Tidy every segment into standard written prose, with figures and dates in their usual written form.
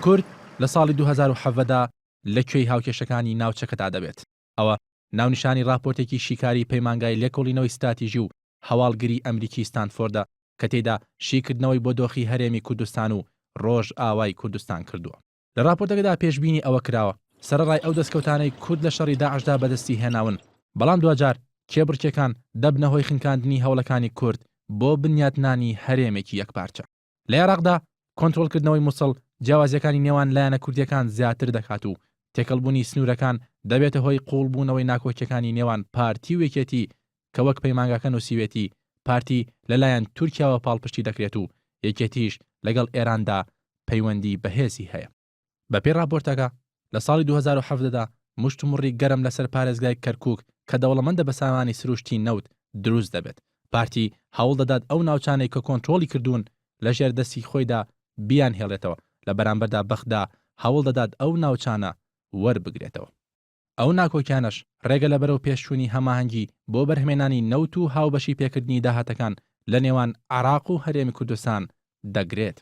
کورد لە ساڵی 2017دا لەکوێی هاوکێشەکانی ناوچەکەدا دەبێت. ئەوە ناونیشانی راپۆرتێکی شیکاری پەیمانگای لێکۆڵینەوەی ستراتیژی و هەواڵگری ئەمریکی ستانفۆردە کە تێیدا شیکردنەوەی بۆ دۆخی هەرێمی کوردستان و ڕۆژ ئاوای کوردستان کردووە. لە راپۆرتەکەدا پێشبینی ئەوە کراوە سەرڕای ئەو دەستکەوتانەی کورد لە شەڕی داعشدا بەدەستی هێناون، بەڵام دوجار کێبڕکێکان دەبنە هۆی خنکاندنی هەوڵەکانی کورد بۆ بنیاتنانی هەرێمێکی یەکپارچە. لە عێراقدا کۆنتڕۆڵکردنەوەی مووسڵ جیاوازیەکانی نێوان لایەنە کوردیەکان زیاتر دەکات و تێکەڵبوونی سنوورەکان دەبێتە هۆی قوڵبوونەوەی ناکۆکیەکانی نێوان پارتی و یەکێتی کە وەک پەیمانگاکە نووسیوێتی پارتی لەلایەن تورکیاوە پاڵپشتی دەکرێت و یەکێتیش لەگەڵ ئێراندا پەیوەندی بەهێزی هەیە. بەپێی راپۆرتەکە لە ساڵی 2017دا مشتومڕی گەرم لەسەر پارێزگای کەرکووک کە دەوڵەمەندە بە سامانی سروشتی نەوت دروست دەبێت. پارتی هەوڵ دەدات ئەو ناوچانەی کە کۆنتڕۆڵی کردوون لە ژێر دەستی خۆیدا بیان هێڵێتەوە، لە بەرامبەردا بەخدا هەوڵ دەدات ئەو ناوچانە وەربگرێتەوە. ئەو ناکۆکیانش ڕێگە لە بەرەو پێشچوونی هەماهەنگی بۆ بەرهمێنانی نەوت و هاوبەشی پێکردنی داهاتەکان لە نێوان عێراق و هەرێمی کوردستان دەگرێت.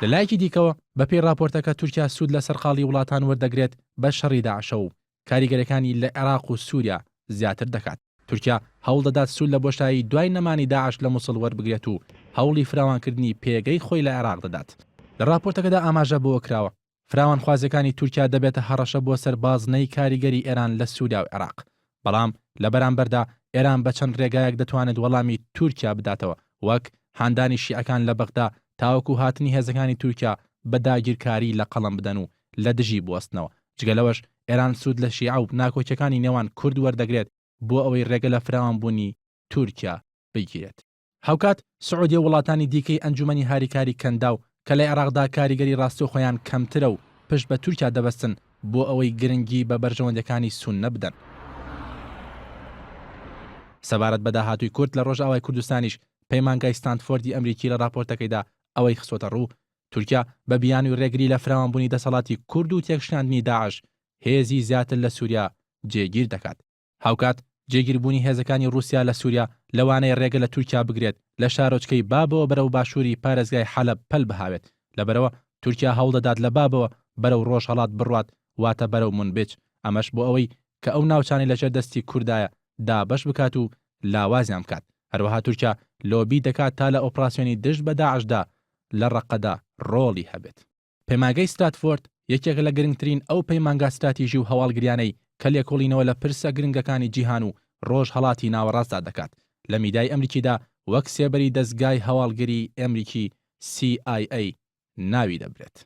لە لایەکی دیکەوە بەپێی راپۆرتەکە تورکیا سوود لە سەرقاڵی وڵاتان وەردەگرێت بە شەڕی داعشە و کاریگەرەکانی لە عێراق و سووریا زیاتر دەکات. تورکیا هەوڵ دەدات سوود لە بۆشایی دوای نەمانی داعش لە مووسڵ وەربگرێت و هەوڵی فراوانکردنی پێگەی خۆی لە عێراق دەدات. لە راپۆرتەکەدا ئاماژە بۆ کراوە فراوانخوازەکانی تورکیا دەبێتە هەڕەشە بۆ سەربازنەی کاریگەری ئێران لە سووریا و عێراق، بەڵام لە بەرامبەردا ئێران بە چەند ڕێگایەک دەتوانێت وەڵامی تورکیا بداتەوە، وەک هاندانی شیعەکان لە بەغدا تاوەکو هاتنی هێزەکانی تورکیا بە داگیرکاری لە قەڵم بدەن و لە دژی بوەستنەوە. جگەلەوەش ئێران سوود لە شیعە و ناکۆکیەکانی نێوان کورد وەردەگرێت بۆ ئەوەی ڕێگە لە فراوانبوونی تورکیا بگیرێت. هاوکات سعودی وڵاتانی دیکەی ئەنجومەنی هاریکاری کەنداو کە لە عێراقدا کاریگەری ڕاستەوخۆیان کەمترە و پشت بە تورکیا دەبەستن بۆ ئەوەی گرنگی بە بەرژەوەندەکانی سوننە بدەن. سەبارەت بە داهاتووی کورد لە ڕۆژئاوای کوردستانیش پەیمانگای ستانفۆردی ئەمریکی لە راپۆرتەکەیدا ئەوەی خستۆتە ڕوو تورکیا بە بیانی و ڕێگری لە فراوانبوونی دەسەڵاتی کورد و تێکشاندنی داعش هێزی زیاتر لە سووریا جێگیر دەکات. هاوکات جێگیربوونی هێزەکانی رووسیا لە سووریا لەوانەیە ڕێگە لە تورکیا بگرێت لە شارۆچکەی بابەوە بەرەو باشووری پارێزگای حەلەب پەل بهاوێت. لەبەرەوە تورکیا هەوڵ دەدات لە بابەوە بەرەو ڕۆژهەڵات بڕوات واتە بەرەو مونبیج، ئەمەش بۆ ئەوەی کە ئەو ناوچانی لەژێر دەستی کوردایە دابەش بکات و لاوازیان بکات. هەروەها تورکیا لۆبی دەکات تا لە ئۆپراسیۆنی دژ بە داعشدا لە ڕەقەدا ڕۆڵی هەبێت. پەیمانگای ستراتفۆرد یەکێک لە گرنگترین ئەو پەیمانگا ستراتیژی و هەواڵگریانەی کە لێکۆڵینەوە لە پرسە گرنگەکانی جیهان و ڕۆژهەڵاتی ناوەڕاستدا دەکات. لە میدای ئەمریکیدا وەک سێبەری دەستگای هەواڵگری ئەمریکی CIA ناوی دەبرێت.